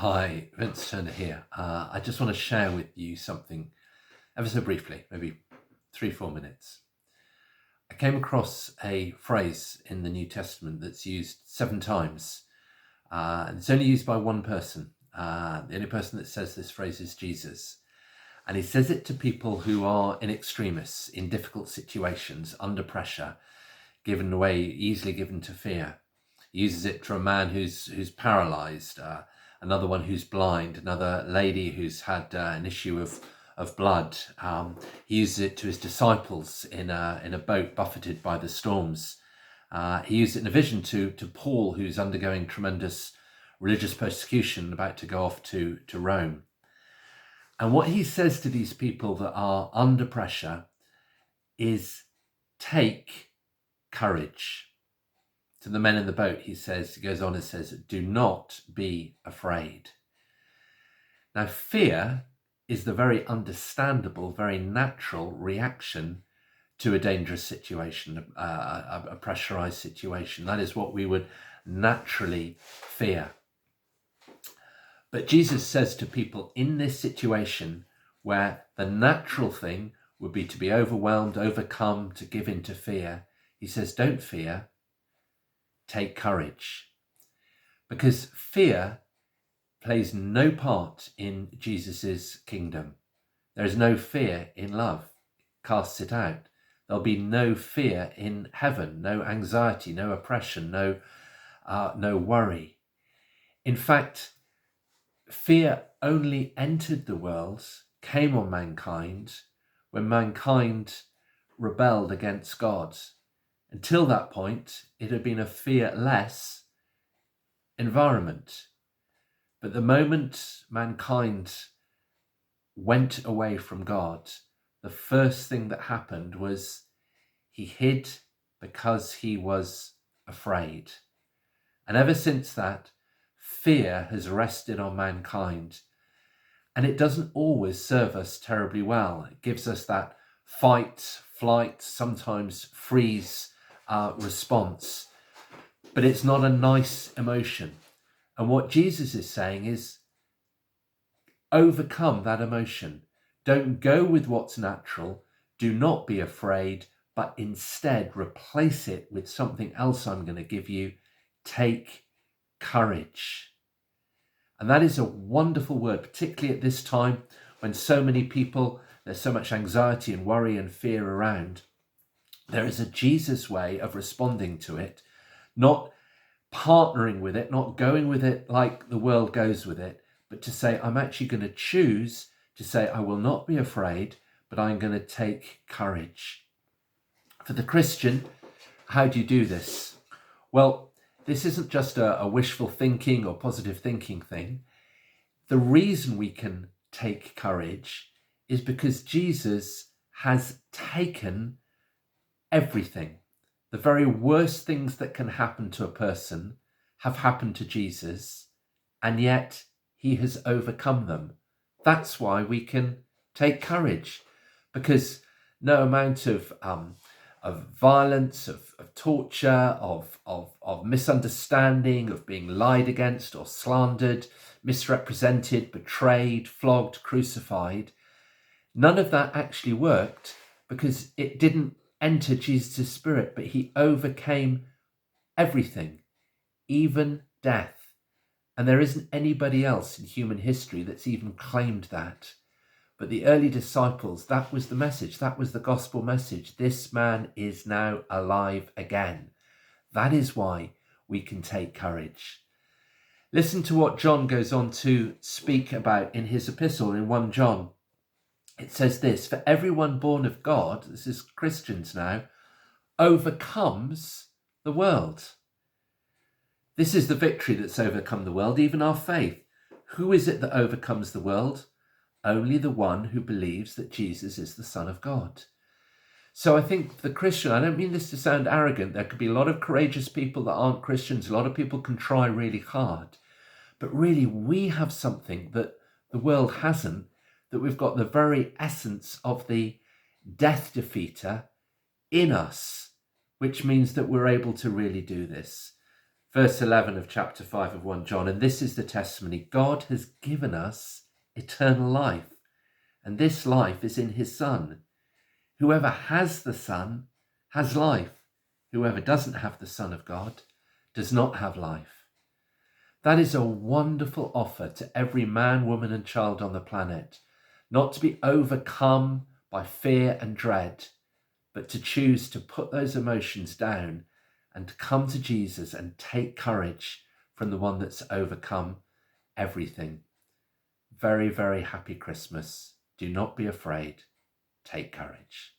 Hi, Vince Turner here. I just want to share with you something ever so briefly, maybe 3, 4 minutes. I came across a phrase in the New Testament that's used 7 times. And it's only used by one person. The only person that says this phrase is Jesus. And he says it to people who are in extremis, in difficult situations, under pressure, easily given to fear. He uses it to a man who's paralyzed, another one who's blind, another lady who's had an issue of blood. He uses it to his disciples in a boat buffeted by the storms. He used it in a vision to Paul, who's undergoing tremendous religious persecution, about to go off to Rome. And what he says to these people that are under pressure is, take courage. To the men in the boat, he goes on and says, do not be afraid. Now, fear is the very understandable, very natural reaction to a dangerous situation, a pressurized situation. That is what we would naturally fear. But Jesus says to people in this situation where the natural thing would be to be overwhelmed, overcome, to give in to fear, he says, don't fear. Take courage, because fear plays no part in Jesus's kingdom. There is no fear in love. It casts it out. There'll be no fear in heaven, no anxiety, no oppression, no worry. In fact, fear only entered the world, came on mankind, when mankind rebelled against God. Until that point, it had been a fearless environment. But the moment mankind went away from God, the first thing that happened was he hid because he was afraid. And ever since that, fear has rested on mankind. And it doesn't always serve us terribly well. It gives us that fight, flight, sometimes freeze response. But it's not a nice emotion. And what Jesus is saying is, overcome that emotion. Don't go with what's natural. Do not be afraid, but instead replace it with something else I'm going to give you. Take courage. And that is a wonderful word, particularly at this time when so many people, there's so much anxiety and worry and fear around. There is a Jesus way of responding to it, not partnering with it, not going with it like the world goes with it, but to say, I'm actually going to choose to say, I will not be afraid, but I'm going to take courage. For the Christian, how do you do this? Well, this isn't just a wishful thinking or positive thinking thing. The reason we can take courage is because Jesus has taken everything. The very worst things that can happen to a person have happened to Jesus, and yet he has overcome them. That's why we can take courage, because no amount of violence, of torture, of misunderstanding, of being lied against or slandered, misrepresented, betrayed, flogged, crucified, none of that actually worked because it didn't enter Jesus' spirit, but he overcame everything, even death. And there isn't anybody else in human history that's even claimed that. But the early disciples, that was the message. That was the gospel message. This man is now alive again. That is why we can take courage. Listen to what John goes on to speak about in his epistle in 1 John. It says this, for everyone born of God, this is Christians now, overcomes the world. This is the victory that's overcome the world, even our faith. Who is it that overcomes the world? Only the one who believes that Jesus is the Son of God. So I think the Christian, I don't mean this to sound arrogant, there could be a lot of courageous people that aren't Christians, a lot of people can try really hard, but really we have something that the world hasn't, that we've got the very essence of the death defeater in us, which means that we're able to really do this. Verse 11 of chapter 5 of 1 John, and this is the testimony: God has given us eternal life, and this life is in his Son. Whoever has the Son has life. Whoever doesn't have the Son of God does not have life. That is a wonderful offer to every man, woman, and child on the planet, not to be overcome by fear and dread, but to choose to put those emotions down and to come to Jesus and take courage from the one that's overcome everything. Very, very happy Christmas. Do not be afraid. Take courage.